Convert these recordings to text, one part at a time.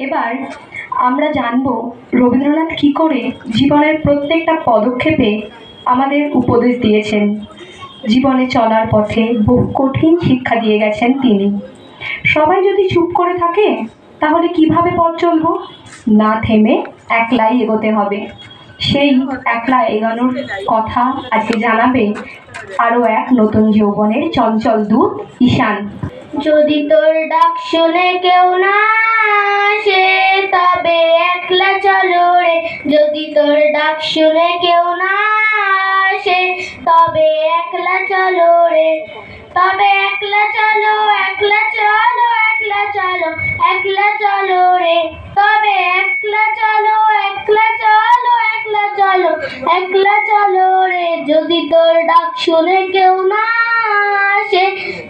এবার আমরা জানব রবীন্দ্রনাথ কী করে জীবনের প্রত্যেকটা পদক্ষেপে আমাদের উপদেশ দিয়েছেন। জীবনে চলার পথে বহু কঠিন শিক্ষা দিয়ে গেছেন তিনি। সবাই যদি চুপ করে থাকে তাহলে কিভাবে পথ চলবো? না থেমে একলাই এগোতে হবে। সেই একলা এগোনোর কথা আজকে জানাবে আরও এক নতুন যৌবনের চঞ্চল দূত ঈশান। যদি তোর ডাক শুনে কেউ না আসে তবে একলা চলো রে, যদি তোর ডাক শুনে কেউ না আসে তবে একলা চলো রে, তবে একলা চলো, একলা চলো, একলা চলো, একলা চলো রে, তবে একলা চলো, একলা চলো, একলা চলো, একলা চলো রে। যদি তোর ডাক শুনে কেউ না আসে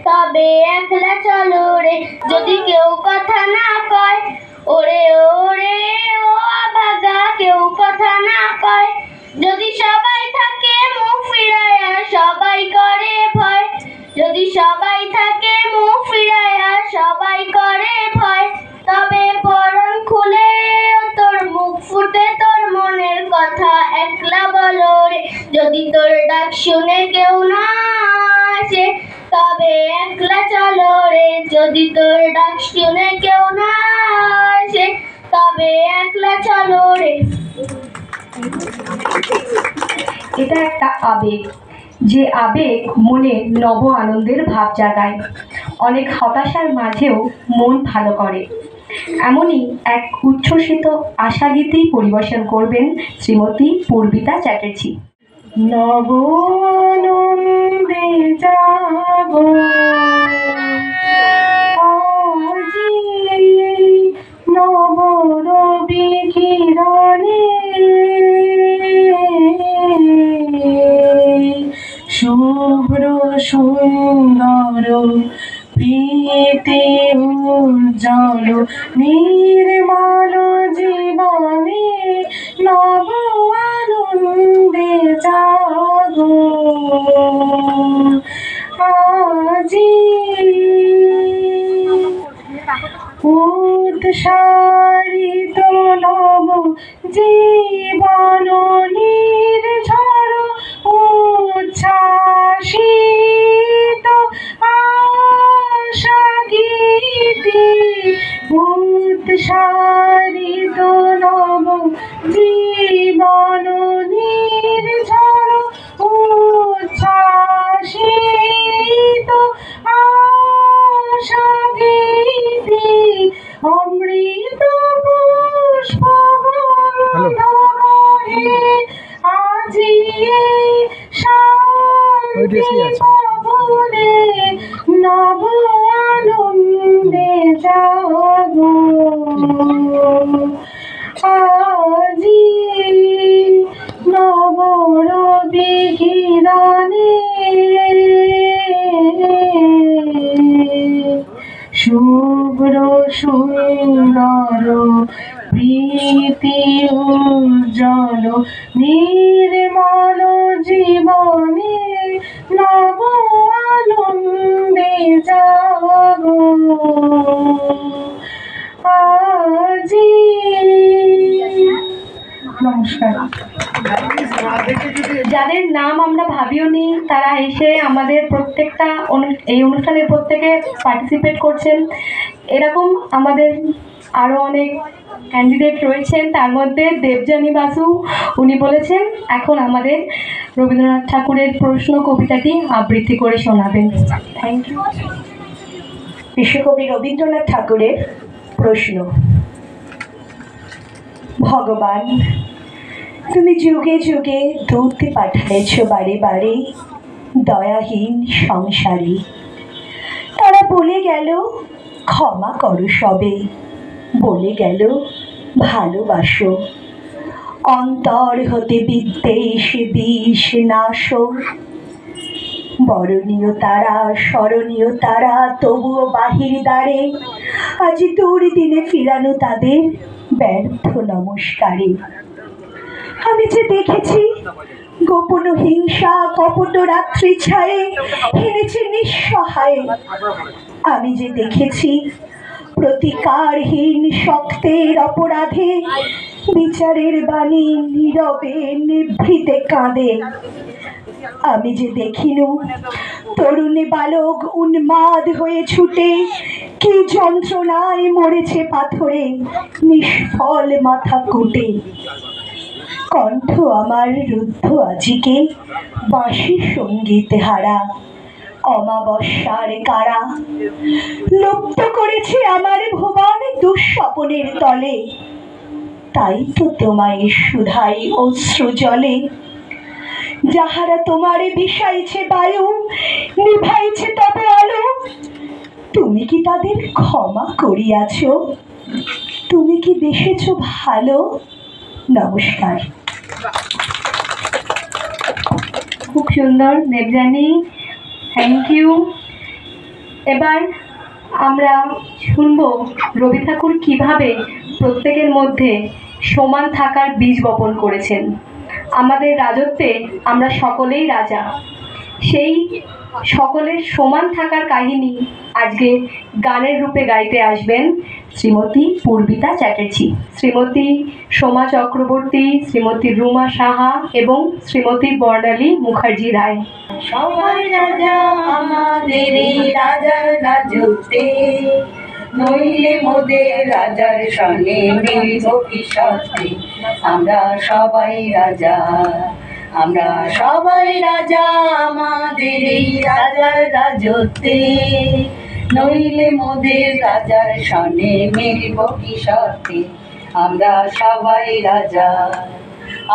তবে একলা চলো রে, যদি কেউ কথা না কয় ওরে ওরে ও অভাগা, কেউ কথা না কয়, যদি সবাই থাকে মুখ ফিরায়া সবাই করে ভয়, যদি সবাই থাকে মুখ ফিরায়া সবাই করে ভয়, তবে পরন খুলে তোর মুখ ফুটে তোর মনের কথা একলা বলো রে। যদি তোর ডাক শুনে কেউ না আসে তবে একলা চলো রে, যদি তোর ডাক শুনে কেউ না আসে তবে একলা চলো রে। এটা একটা আবেগ, যে আবেগ মনে নব আনন্দের ভাব জাগায়, অনেক হতাশার মাঝেও মন ভালো করে। এমনই এক উচ্ছ্বসিত আশাগীতেই পরিবেশন করবেন শ্রীমতী পূর্বিতা চ্যাটার্জি। নব আনন্দে জাগো আজি, নব রবি কিরণে শুভ্র সুন্দর প্রীতি উজ্জ্বল নির্মল জীবনে নব আনন্দে জাগো আজি। উৎসারিত নব জীবন নির্ঝর উচ্ছ্বাসিত আশা গীতি, উৎসারিত নব জীবন নির্ঝর উচ্ছ্বাসিত আশা গীতি, অমৃত পুষ্প আজি শান্তি ভবনে নব আনন্দে জাগো আজি, নব রবি কিরণে শুভ্র সুন্দর প্রীতি উজ্জ্বল নির্মল জীবনে নব আনন্দে জাগো আজি। নমস্কার। যাদের নাম আমরা ভাবিও নি তারা এসে আমাদের প্রত্যেকটা এই অনুষ্ঠানের প্রত্যেকে পার্টিসিপেট করছেন। এরকম আমাদের আরও অনেক ক্যান্ডিডেট রয়েছেন, তার মধ্যে দেবযানী বাসু, উনি বলেছেন এখন আমাদের রবীন্দ্রনাথ ঠাকুরের প্রশ্ন কবিতাটি আবৃত্তি করে শোনাবেন। Thank you. বিশ্বকবি রবীন্দ্রনাথ ঠাকুরের প্রশ্ন। ভগবান, তুমি যুগে যুগে দূত পাঠাইছ বারে বারে দয়াহীন সংসারে, তারা বলে গেল ক্ষমা করো সবে, বলে গেল ভালোবাসো, অন্তর হতে বিদ্বেষ বিষ নাশ, বরণীয় তারা স্মরণীয় তারা তবুও বাহির দ্বারে আজ দুর্দিনে ফিরানো তাদের ব্যর্থ নমস্কারে। আমি যে দেখেছি গোপন হিংসা কপট রাত্রি ছায়ে হেরেছে নিঃসহায়, আমি যে দেখেছি প্রতিকারহীন শক্তের অপরাধে বিচারের বাণী নীরবে নিভৃতে কাঁদে। আমি যে দেখিনু তরুণী বালক উন্মাদ হয়ে ছুটে কি যন্ত্রণায় মরেছে পাথরে নিষ্ফল মাথা কুটে। কণ্ঠ আমার রুদ্ধ আজিকে বাঁশি সঙ্গীত হারা। অমাবস্যার কারা লুপ্ত করেছে আমার ভুবন দুঃস্বপনের তলে। তাই তো তোমায় সুধাই অশ্রু জলে। যাহারা তোমারে বিষাইছে বায়ু, নিভাইছে তবে আলো, তুমি কি তাদের ক্ষমা করিয়াছ? তুমি কি বেসেছ ভালো? নমস্কার। খুব সুন্দর দেবযানী, থ্যাংক ইউ। এবার আমরা শুনব রবি ঠাকুর কিভাবে প্রত্যেকের মধ্যে সমান থাকার বীজ বপন করেছেন। আমাদের রাজত্বে আমরা সকলেই রাজা, সেই সকলের সমান থাকার কাহিনী আজকে গানের রূপে গাইতে আসবেন শ্রীমতী পূর্বিতা চ্যাটার্জি, শ্রীমতী সোমা চক্রবর্তী, শ্রীমতী রুমা সাহা এবং শ্রীমতী বর্ণালী মুখার্জি রায়। সবাই রাজা আমাদের এই রাজার রাজত্বে, নইলে মোদের রাজার সঙ্গে মিলব কি সাথে। আমরা সবাই রাজা, আমরা সবাই রাজা আমাদের এই রাজার রাজত্বে, নইলে মোদের রাজার সঙ্গে মিলব কি সাথে। আমরা সবাই রাজা,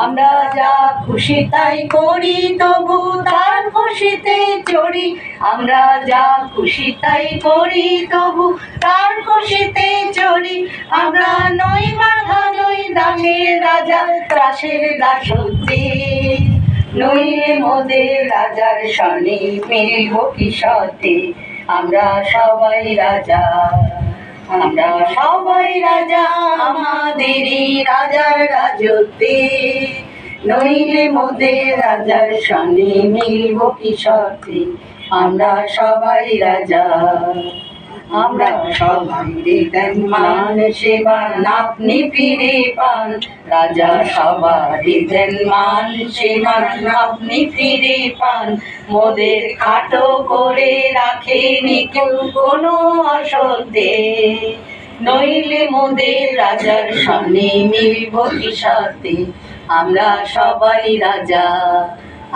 আমরা যা খুশি তাই করি তবু তার খুশিতে চড়ি। আমরা যা খুশি তাই করি তবু তার খুশিতে চড়ি। আমরা নই বাধা নই দাসের রাজা, দাসের দাসত্বে, নইলে মোদের রাজার সনে মিলব কি সাথে। আমরা সবাই রাজা, আমরা সবাই রাজা আমাদের এই রাজার রাজত্বে, নইলে মোদের রাজার সঙ্গে মিলব কি সাথে। আমরা সবাই রাজা, আমরা সবাই দেন মান সেবার আপনি ফিরে পান। রাজা সবারই দেন মান সেবার আপনি ফিরে পান। মোদের খাটো করে রাখেনি কেউ কোনো অসত্যে, নইলে মোদের রাজার সামনে মিলব কি সাথে। আমরা সবাই রাজা,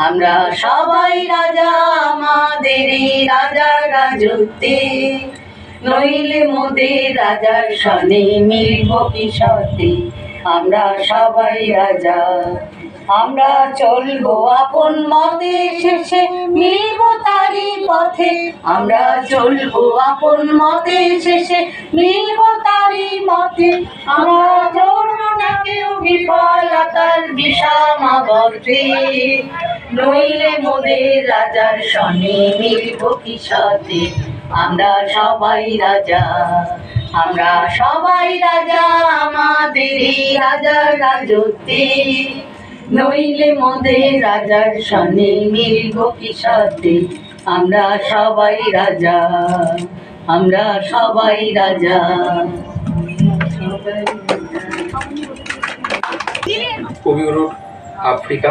আমরা সবাই রাজা আমাদের এই রাজার রাজত্বে, নইলে মোদের রাজার সামনে মিলব কি সাথে। আমরা সবাই রাজা, আমরা চলবো আপন মতে শেষে মিলব তারি পথে। আমরা চলবো আপন মতে শেষে মিলব তারি মতে। আমরা ধরব না কেউ বিফলতার বিষামাবর্তে, নইলে মোদের রাজার সনে মিলব কি সাথে। আমরা সবাই রাজা, আমরা সবাই রাজা আমাদের এই রাজার রাজত্বে, নইলে মোদের রাজার সনে মিলব কি সাথে। আমরা সবাই রাজা, আমরা সবাই রাজা। কবিগুরুর আফ্রিকা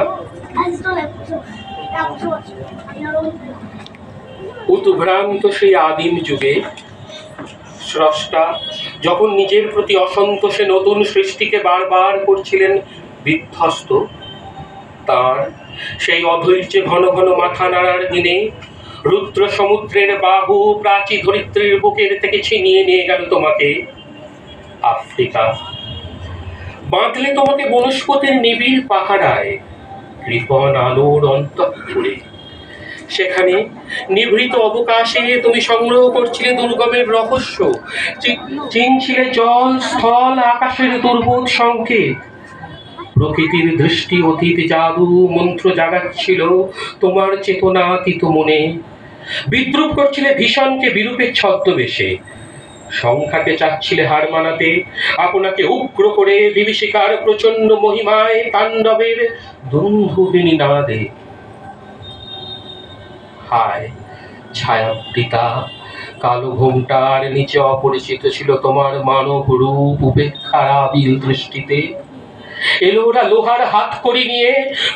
উদ্ভ্রান্ত সেই আদিম যুগে স্রষ্টা যখন নিজের প্রতি অসন্তোষে নতুন সৃষ্টিকে বারবার করছিলেন বিধ্বস্ত, তার সেই অধৈর্যে ঘন ঘন মাথা নাড়ার দিনে রুদ্র সমুদ্রের বাহু প্রাচী ধরিত্রীর বুকের থেকে ছিনিয়ে নিয়ে গেল তোমাকে আফ্রিকা। বাঁধলে তোমাকে বনস্পতির নিবিড় পাহারায় কৃপণ আলোর অন্তঃপুরে। সেখানে নিভৃত অবকাশে তুমি সংগ্রহ করছিলে দুর্গমের রহস্য, চিনছিলে জল স্থল আকাশের দুর্বোধ সংকেত। প্রকৃতির দৃষ্টি অতীত জাদু মন্ত্র জাগাচ্ছিল তোমার চেতনাতীত মনে। বিদ্রুপ করছিলে ভীষণকে বিরূপের ছদ্মবেশে, সংখ্যাকে চাচ্ছিলে হার মানাতে, আপনাকে উগ্র করে বিভীষিকার প্রচন্ড মহিমায় তাণ্ডবের দুন্ধুবিনী নাদে। হায় ছায়াবৃতা কালো ঘোমটার নিচে অপরিচিত ছিল তোমার মানব রূপ উপেক্ষার আবিল দৃষ্টিতে। এলো ওরা লোহার হাত করি নিয়ে,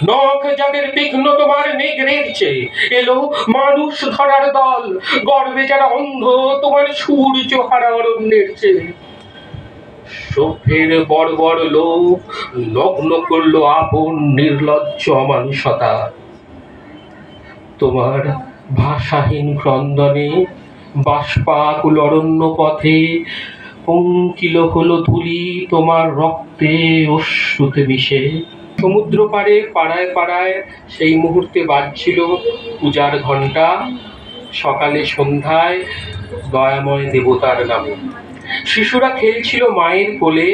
নখ যাদের তীক্ষ্ণ তোমার নেগড়ের চেয়ে। এলো মানুষ ধরার দল, গর্বে যারা অন্ধ তোমার সূর্য হারা অরণ্যের চেয়ে। সভ্যের বড় বড় লোক নগ্ন করলো আপন নির্লজ্জ অমানুষতা। তোমার ভাষাহীন ক্রন্দনে বাষ্পাকুল অরণ্য পথে পঙ্কিল হলো ধূলি তোমার রক্তে অশ্রুতে মিশে। সমুদ্র পাড়ে পাড়ায় পাড়ায় সেই মুহূর্তে বাজছিল পূজার ঘণ্টা। সকালে সন্ধ্যায় দয়াময় দেবতার নামে শিশুরা খেলছিল মায়ের কোলে।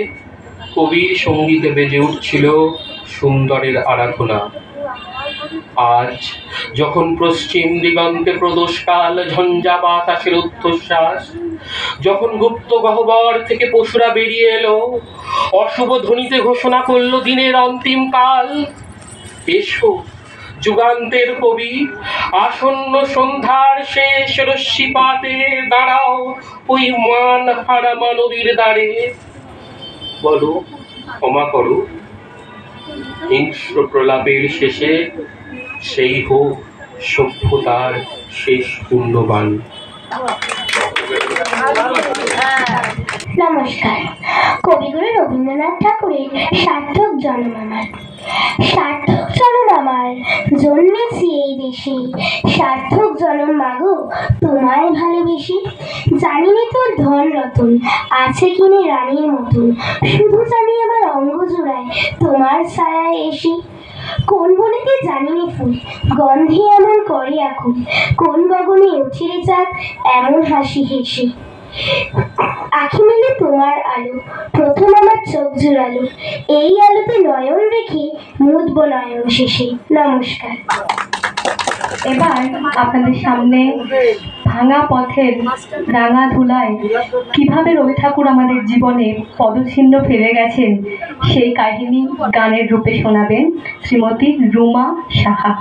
কবির সঙ্গীতে বেজে উঠছিল সুন্দরের আরাধনা। আজ যখন পশ্চিম দিগন্তে প্রদোষকাল, ঝঞ্ঝা বাতাসের উদ্ধশ্বাস, যখন গুপ্ত গহ্বর থেকে পশুরা বেরিয়ে এলো, অশুভ ধ্বনিতে ঘোষণা করলো দিনের অন্তিম কাল। এসো যুগান্তের কবি, আসন্ন সন্ধ্যার শেষ রশ্মিপাতে দাঁড়াও ওই মান হারা মানবীর দ্বারে। বলো ক্ষমা করো, হিংস্র প্রলাপের শেষে সেই হোক সভ্যতার শেষ পুণ্যবান। নমস্কার। কবিগুরু রবীন্দ্রনাথ ঠাকুরের সার্থক জন্ম আমার, সার্থক জন্ম আমার, জন্মেছি এই দেশে। সার্থক জন্ম মাগো তোমায় ভালোবেসে। জানিনি তোর ধন রতন আছে কিনে রানীর মতন, শুধু জানি আমার অঙ্গ জোড়ায় তোমার ছায়ায় এসে। কোন বনেতে জানিনি ফুল গন্ধে এমন করে আকুল, কোন গগনে উঠিরে চাঁদ এমন হাসি হেসে। আখি মেলে তোমার আলো, প্রথম আমার চোখ জুড়ালো, এই আলোতে নয়ন রেখে মুদব নয়ন শেষে। নমস্কার। এবার আপনাদের সামনে ভাঙা পথের রাঙা ধুলায় কিভাবে রবি ঠাকুর আমাদের জীবনে পদচিহ্ন ফেলে গেছেন সেই কাহিনী গানের রূপে শোনাবেন শ্রীমতী রুমা সাহা।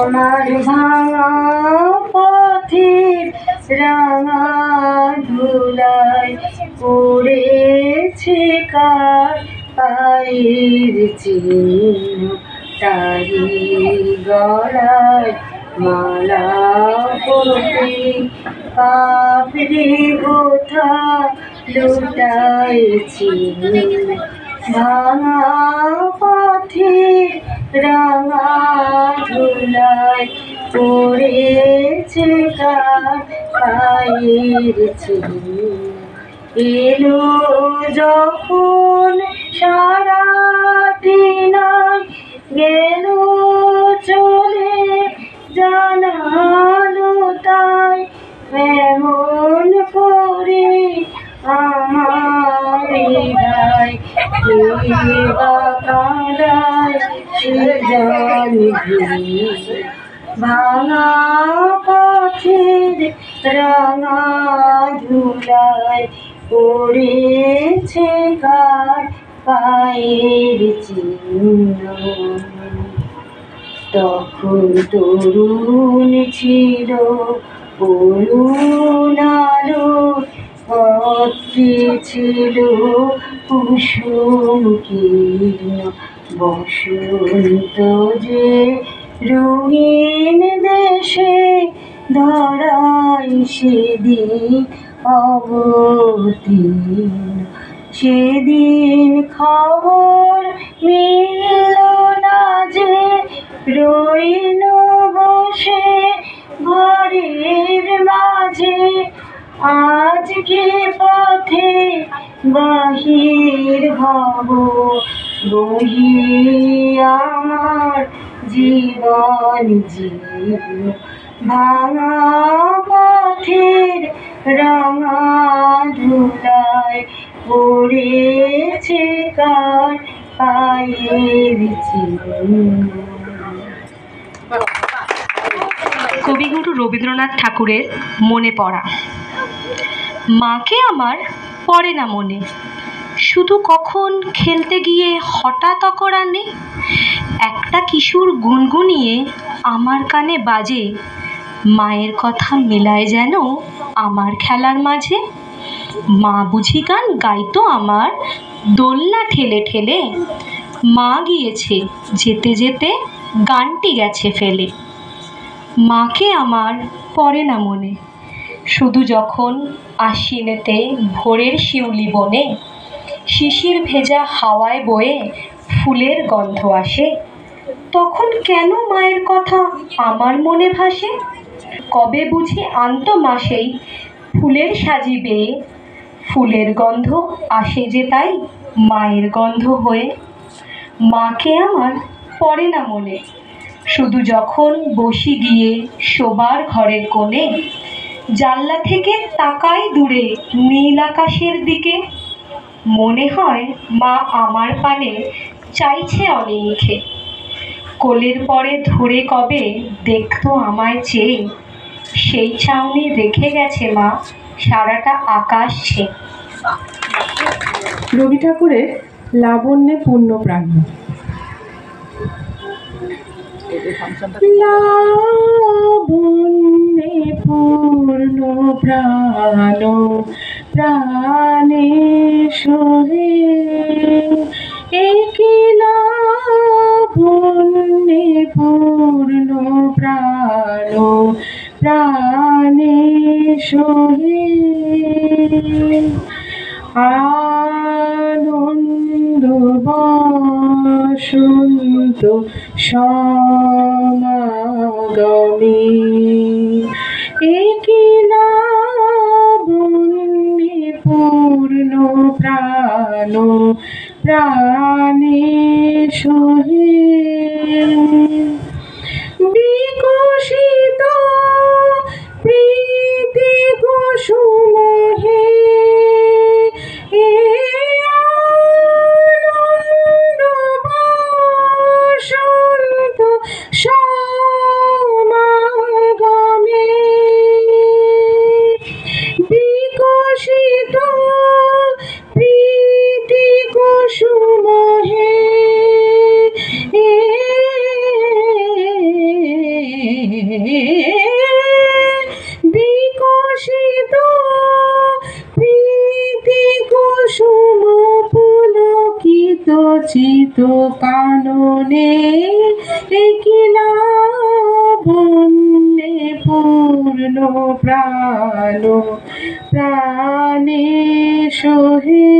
আমার ভাঙা পথের রাঙা ধুলায় পড়েছে কার পায়ের চিহ্ন, তারি গলায় মালা পড়তে পাপড়ি গোথা লুটাইছি। ভাঙা পথের রাঙা ধুলায় পড়েছে কার পায়ের চিহ্ন। এলো যখন সারাটি নাই গেল চলে জানালো তাই, এমন করে আমার হৃদয় কে বা কাঁদায় সে জানি। ভাঙা পথের রাঙা ধুলায় পড়েছে কার পায়ের চিহ্ন। তখন তরুণ ছিল করুণ আলো, পথটি ছিল কুসুম কীর্ণ। বসন্ত যে রঙিন দেশে ধরাই সেদিন অবতীর্ণ। সেদিন খবর মিলল না যে রইল বসে ঘরের মাঝে। আজকে পথে বাহির হব বহি আমার জীবন জীবন। ভাঙা পথের রাঙা ধুলায় পড়েছে কার পায়ের চিহ্ন। কবিগুরু রবীন্দ্রনাথ ঠাকুরের মনে পড়া। মাকে আমার পড়ে না মনে, শুধু কখন খেলতে গিয়ে হঠাৎ অকরানে একটা কিশোর গুনগুনিয়ে আমার কানে বাজে, মায়ের কথা মেলায় যেন আমার খেলার মাঝে। মা বুঝি গান গাইতো আমার দোলনা ঠেলে ঠেলে। মা গিয়েছে যেতে যেতে গানটি গেছে ফেলে। মাকে আমার পড়ে না মনে, শুধু যখন আশ্বিনেতে ভোরের শিউলি বনে শিশির ভেজা হাওয়ায় বয়ে ফুলের গন্ধ আসে, তখন কেন মায়ের কথা আমার মনে ভাসে। কবে বুঝি আনতো মা সেই ফুলের সাজি বেয়ে, ফুলের গন্ধ আসে যে তাই মায়ের গন্ধ হয়ে। মাকে আমার পড়ে না মনে, শুধু যখন বসি গিয়ে শোবার ঘরের কোণে, জানলা থেকে তাকাই দূরে নীল আকাশের দিকে। মনে হয় মা আমার পানে চাইছে অনেকে, কোলের পরে ধরে কবে দেখতো আমায় চেয়ে। সেই চাউনি রেখে গেছে মা সারাটা আকাশ ছেয়ে। রবি ঠাকুরের লাবণ্যে পূর্ণ প্রাণ। লাবণ্যে পূর্ণ প্রাণ, প্রাণে সোহে একি লাবণ্যে পূর্ণ প্রাণ, প্রাণে সোহে আনন্দ বসন্ত সমাগমে। একি লাবণ্যে পূর্ণ প্রাণ, প্রাণে সোহে বিকশিত প্রীতি কুসুম হে। আনন্দ বসন্ত সমাগমে। বিকশিত প্রীতি কুসুম হে। বিকশিত প্রীতি কুসুম পুলকিত চিত কাননে। একি লাবণ্যে পূর্ণ প্রাণ, প্রাণে সোহে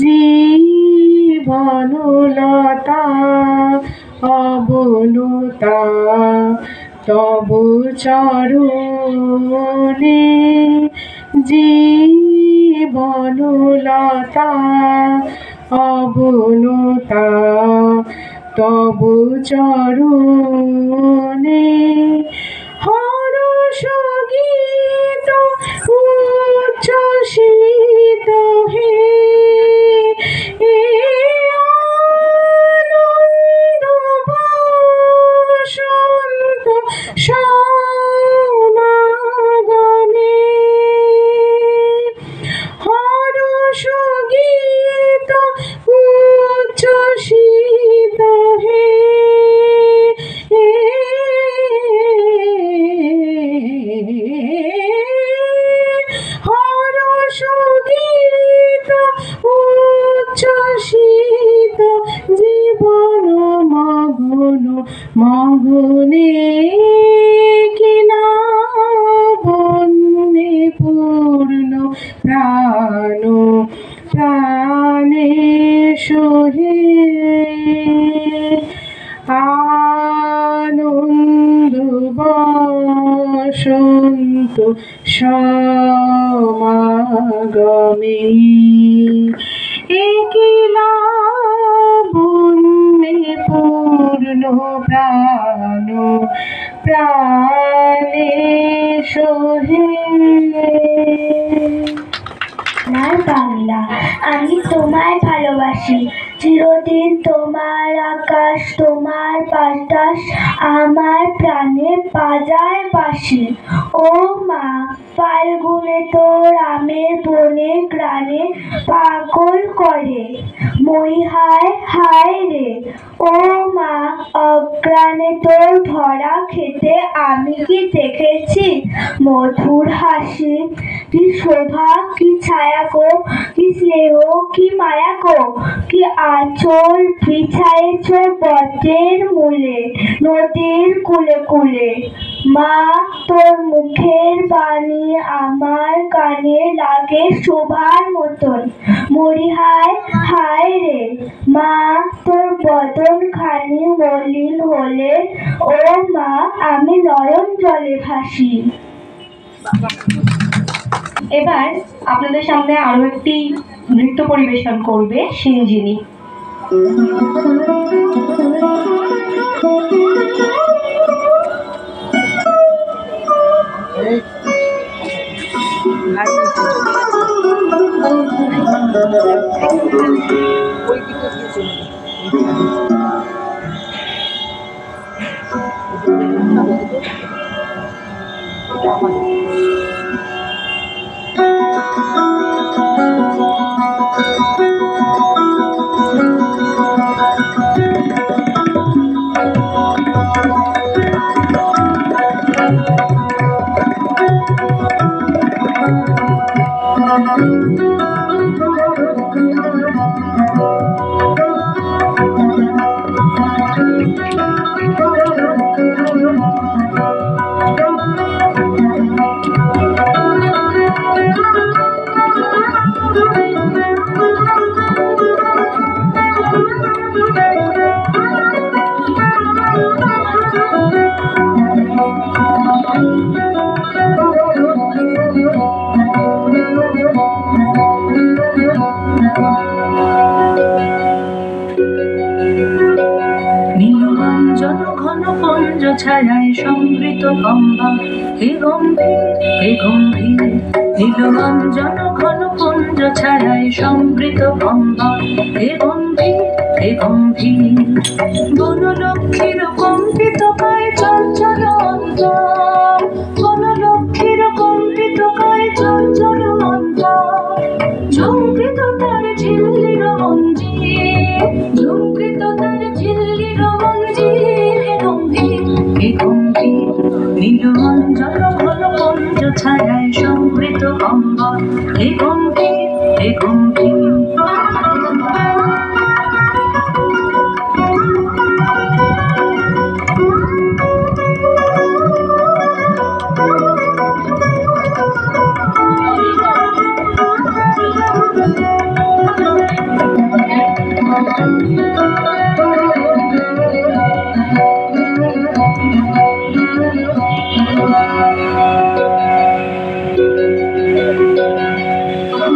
জীবনলতা অবলতা তব চরণে। জীবনলতা অবলতা তব চরণে। হর্ষ গীত উচ্ছ্বসিত হে। আনন্দ বসন্ত সমাগমে। হর্ষ গীত উচ্ছ্বসিত হে। হর্ষ গীত উচ্ছ্বসিত জীবন মগন মগনে। কি লাবণ্যে পূর্ণ প্রাণ, প্রাণে সোহে আনন্দ বসন্ত সমাগমে। একি লাবণ্যে পূর্ণ প্রাণ, প্রাণে সোহে। আমার বাংলা, আমি তোমায় ভালোবাসি। চিরদিন তোমার আকাশ, তোমার বাতাস আমার প্রাণে বাজায় বাঁশি। ও মা, ফাল্গুনে তোর আমের বনে গ্রানে পাগল করে। মই হায় হায় রে, ও মা, অজ্ঞানে তোর ভরা খেতে আমি কি দেখেছি মধুর হাসি। কি শোভা, কি ছায়া গো, কি স্নেহ, কি মায়া গো, কি আঁচল বিছায়েছ বটের মূলে, নদীর কূলে কূলে। মা, তোর মুখের বাণী আমার কানে লাগে শোভার মতন। মরি হায় হায় রে, মা, তোর বদন খানি মলিন হলে, ও মা, আমি নয়ন জলে ভাসি। এবার আপনাদের সামনে আরো একটি নৃত্য পরিবেশন করবে সিঞ্জিনী। ছায়ায় সমৃত গম্ভা, হে গম্ভীর হে গম্ভীর। নীলরঞ্জন ঘন কুঞ্জ ছায়ায় সমৃত গম্ভা, হে গম্ভীর হে গম্ভীর। বনলক্ষ্মীর কম্পিত কায় চঞ্চল অন্তর, বনলক্ষ্মীর কম্পিত কায় চঞ্চল অন্তর। ঝঙ্কৃত তার ঝিল্লির মঞ্জির, ঝঙ্কৃত তার ঝিল্লির মঞ্জির। হে গম্ভীর হে গম্ভীর। নীলরঞ্জন ঘন কুঞ্জ ছায়ায় সমৃত গম্ভা, হে গম্ভীর হে গম্ভীর।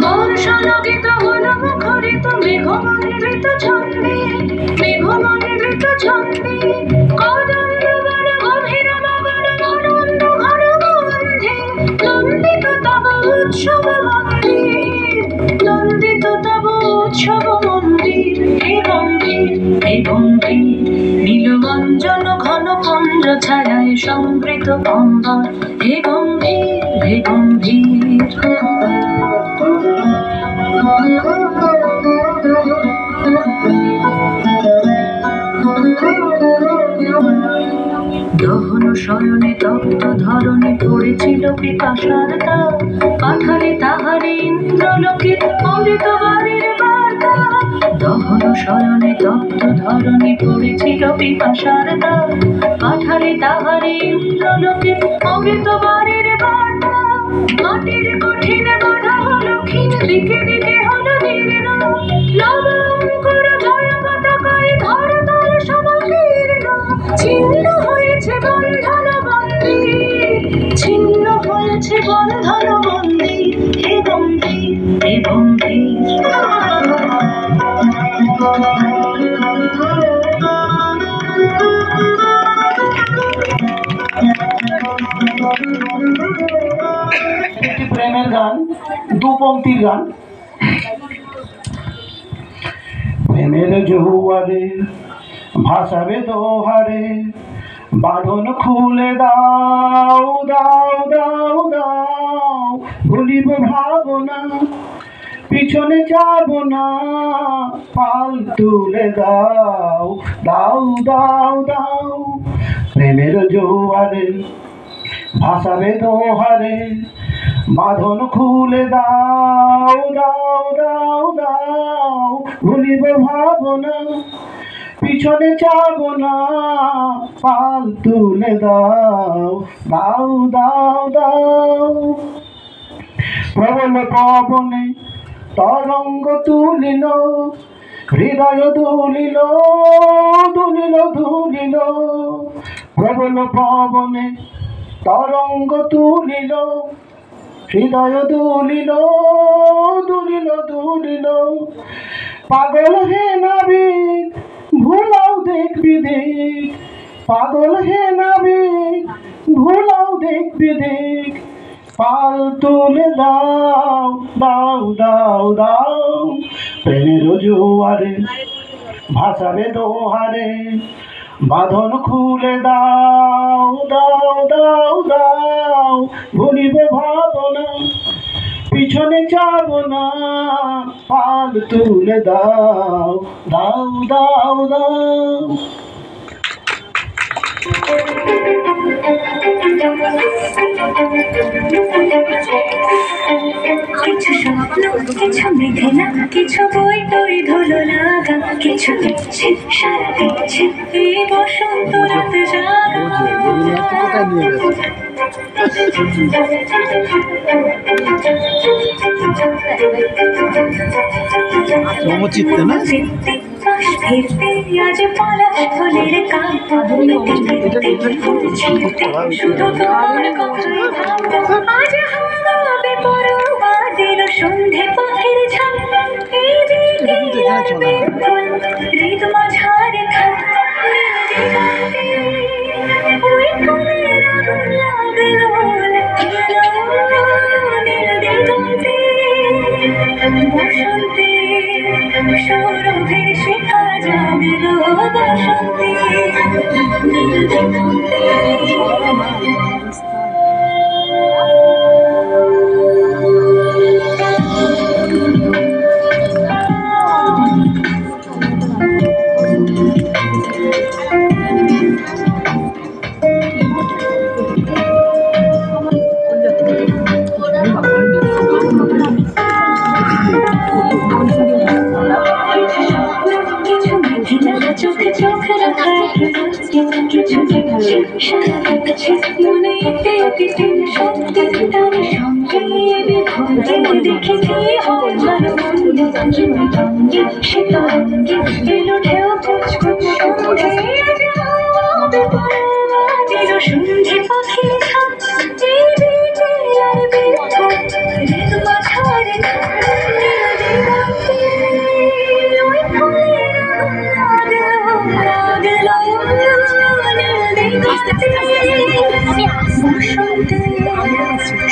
বর্ষণগীত হল মুখরিত মেঘমন্ডিত ছন্দে, মেঘমন্ডিত ছন্দে। কদম্ব বন গভীর মগন আনন্দ ঘন গন্ধে, নন্দিত তব উৎসব মন্দির, নন্দিত তব উৎসব মন্দির। হে গম্ভীর হে গম্ভীর। নীলরঞ্জন ঘন কুঞ্জ ছায়ায় সমৃত গম্ভা, হে গম্ভীর হে গম্ভীর। দহন শয়নে তপ্ত ধরণী পড়েছিল পিপাসার দাও, পাঠালে তাহারে ইন্দ্রলোকে অমৃত বাণীর বার্তা। দহন শয়নে তপ্ত ধরণী পড়েছিল পিপাসার দাও, পাঠালে তাহারে ইন্দ্রলোকে অমৃত বাণীর বার্তা। মাটির কঠিন বাধা হলো ক্ষীণ, দিকে দিকে হলো দীর্ণ, লবঙ্কর জয় পতাকায় ধরতল সমকীর্ণ। ছিন্ন হয়েছে বন্ধন বন্দী, ছিন্ন হয়েছে বন্ধন বন্দী। হে গম্ভীর হে গম্ভীর। একটি প্রেমের গান, দু পংক্তির গান। প্রেমের জোয়ারে ভাসাবে দোহারে, বাঁধন খুলে দাও দাও দাও দাও, ভুলিব ভাবনা পিছনে যাব না, পাল তুলে দাও দাও দাও দাও। প্রেমের জোয়ারে ভাসাবে দোহারে, বাঁধন খুলে দাও দাও দাও দাও, ভুলিব ভাবনা পিছনে যাব না, পাল তুলে দাও দাও দাও দাও। প্রবল পবনে তরঙ্গ তুলিল, হৃদয় দুলিল দুলিল দুলিল, প্রবল পবনে তরঙ্গ তুলিল, হৃদয় দুলিল দুলিল দুলিল। পাগল হে নাবিক ভুলাও দেখবি দেখ, পাগল হে নাবিক ভুলাও দেখবি দেখ, পাল তুলে দাও দাও দাও দাও। প্রেমের জোয়ারে ভাসাবে দোহারে, বাঁধন খুলে দাও দাও দাও দাও, ভুলিব ভাবনা পিছনে যাব না, পাল তুলে দাও দাও দাও দাও। কিছু স্বপ্ন, কিছু মেঘে না, কিছু বই টই ধুলো লাগা, কিছু দিচ্ছে সারা দিচ্ছে এই বসন্ত রাত জাগা। সমচিত্তে না ফিরতে আজ পলাশ ফুলের কাঁটা, শুধু তোমার কথাই ভাববো। আজ হবে পরোয়া দিল সন্ধে পথের ঝাল, এই দিকে আর বেকুল হৃদ মাঝারে থাক। ওই ফুলের আগুন লাগলো নীল দিগন্তে, বসন্তে সৌরভের শিখা জাগল, বসন্তে নীল দিগন্তে। চোখে চোখ রাখা কিছু দেখছে সারা দেখছে, মনে এতে অতীতে সত্যি তার সঙ্গে বিভঙ্গে দেখে কি হয় ভালো মন্দ, সে তো অঙ্গে এলো ঢেউ কুচকুচ সন্ধে, দিল সন্ধে পাখির ছাপ, এই দিকে আর বেকুল হৃদ মাঝারে থাক।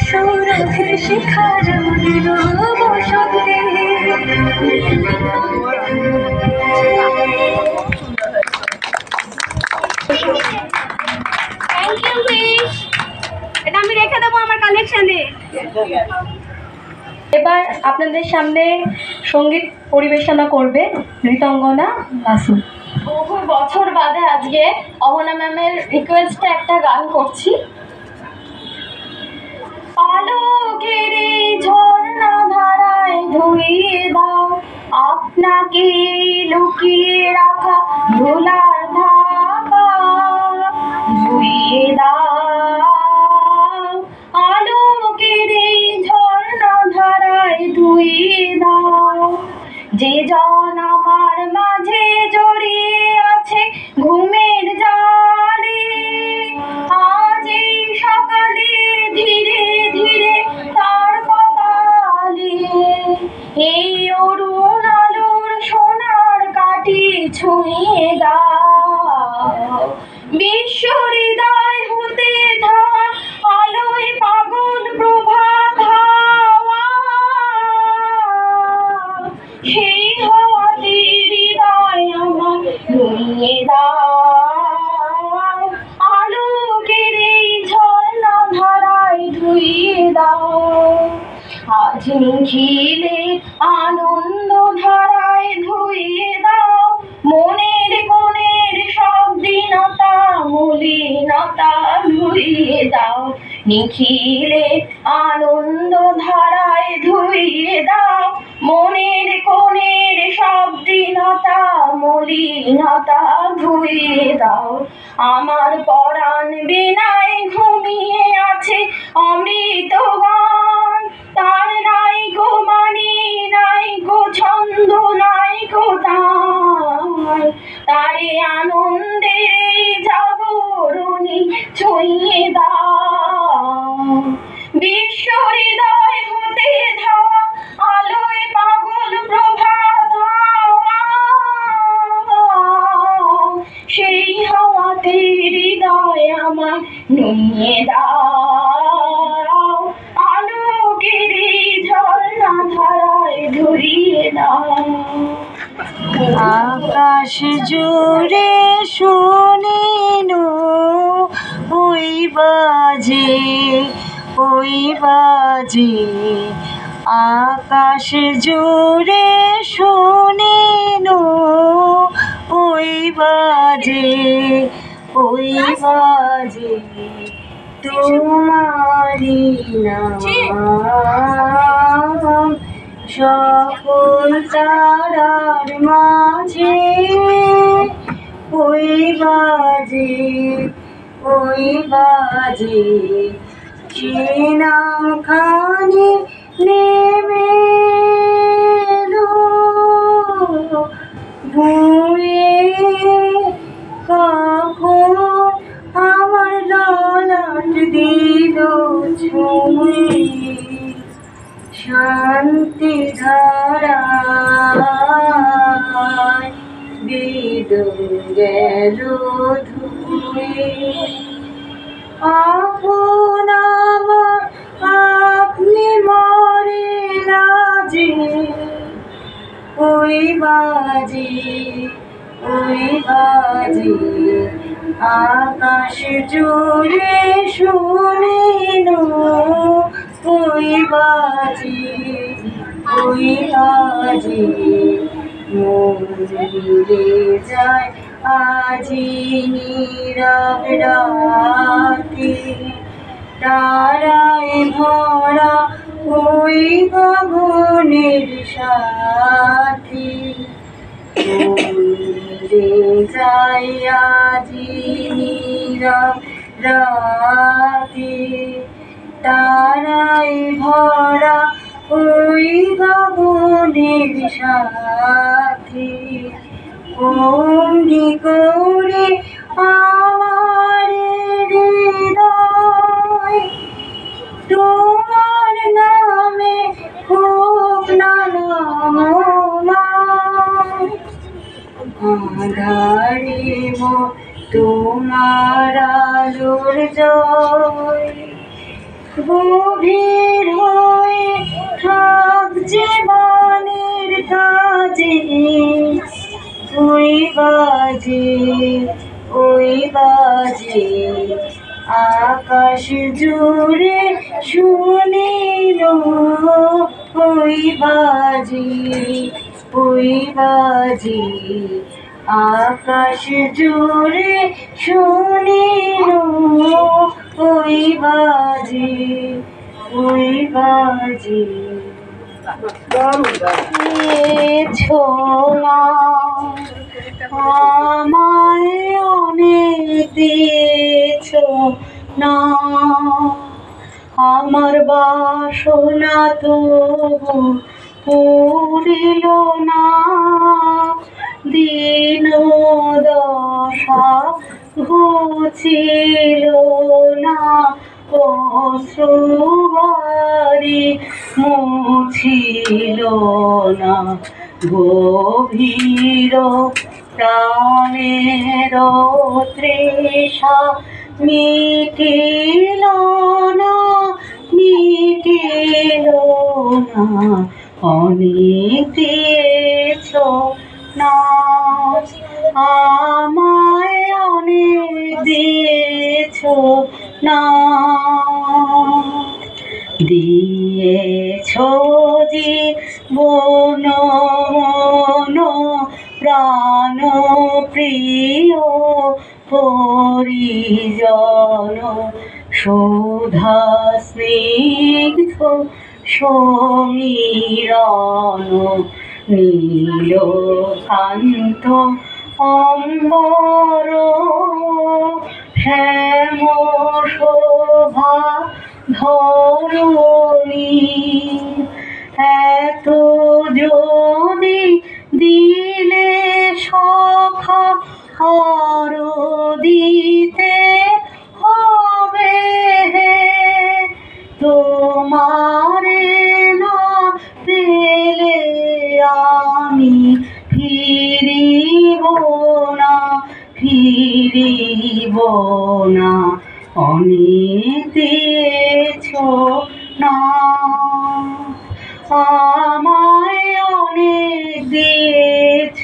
সৌরভের শিখা জমিল, বসন্তে এটা আমি রেখে দেবো আমার কালেকশনে। এবার আপনাদের সামনে সঙ্গীত পরিবেশনা করবে নৃত্যাঙ্গনা বাসু। বহু বছর বাদে আজকে অহনা ম্যামের রিকোয়েস্টে একটা গান করছি। আলোকের এই ঝর্ণা ধারায় ধুইয়ে দাও আপনাকে লুকিয়ে রাখা ধুলার ঢাকা, ধুইয়ে দাও আলোকের এই ঝর্ণা ধারায় ধুইয়ে দাও। যে জন আমার মাঝে জড়িয়ে আছে ঘুমের জালে, আজ এই সকালে ধীরে ধীরে তার কপালে এই অরুণ আলোর সোনার কাঠি ছুঁয়ে দাও। বিশ্ব হৃদয় হতে দাও। আজ নিখিলে আনন্দ ধারায় ধুইয়ে দাও মনের কোণের সব দীনতা মলিনতা ধুইয়ে দাও। নিখিলে আনন্দ ধারায় ধুইয়ে দাও মনের কোণের সব দীনতা মলিনতা ধুইয়ে দাও। আমার পরাণ বিনায় ঘুমিয়ে আছে অমৃত গান, তার নাই গো মানি নাই গো ছন্দ নাই গো তার, তারে আনন্দের এই জাগরণী ছুঁয়ে দাও। বিশ্ব হৃদয় হতে ধাওয়া আলোয় পাগল প্রভাত সেই হাওয়াতে হৃদয় আমার নিয়ে দাও। আলোকের এই ঝর্ণা ধারায় ধরিয়ে দাও। আকাশ জুড়ে শুনিনু ওই বাজে ওই বাজে, আকাশ জুড়ে শুনিনু ওই বাজে ওই বাজে, তোমারি নাম সকল তারার মাঝে ওই বাজে ওই বাজে, যে নাম খানি নেমে এলো ভুঁয়ে, কখন আমার ললাট দিল ছুঁয়ে, শান্তি ধারায় বেদন গেল ধুয়ে। আপন আমার আপনি মরে লাজে ওই বাজে ওই বাজে, আকাশ জুড়ে শুনিনু ওই বাজে ওই বাজে, মন্দিরে যায় আজি নীরব রাতে, তারায় ভরা ওই গগনের সাথে, মন্দিরে যায় আজি নীরব রাতে, তারায় ভরা ওই গগনের সাথে, অমনি করে আমার হৃদয় তোমার নামে হোক না নামময়, আঁধারে তোমার আলোর জয়, গভীর হয়ে থাক জীবনের কাজে ওই বাজে ওই বাজে, আকাশ জুড়ে শুনিনু ওই বাজে ওই বাজে, আকাশ জুড়ে শুনিনু ওই বাজে ওই বাজে। ছোলা আমায় অনেক দিয়েছ না, আমার বাসনা তবু পুরিল না, দিন দশা ঘুচিল না, অশ্রুবারি মুছিল না, গভীর প্রাণের তৃষা মিটিল না মিটিল না, অনেক দিয়েছ না আমায় অনেক দিয়েছ না, দিয়েছ জীবন মন প্রাণ প্রিয় পরিজন সুধা স্নিগ্ধ সমীরণ নীলকান্ত অম্বর শ্যাম শোভা ধরণী এত যদি দিলে সখা আর দিতে হবে তোমারে না পেলে আমি ফিরিব না অনেক দিয়েছ না আমায় অনেক দিয়েছ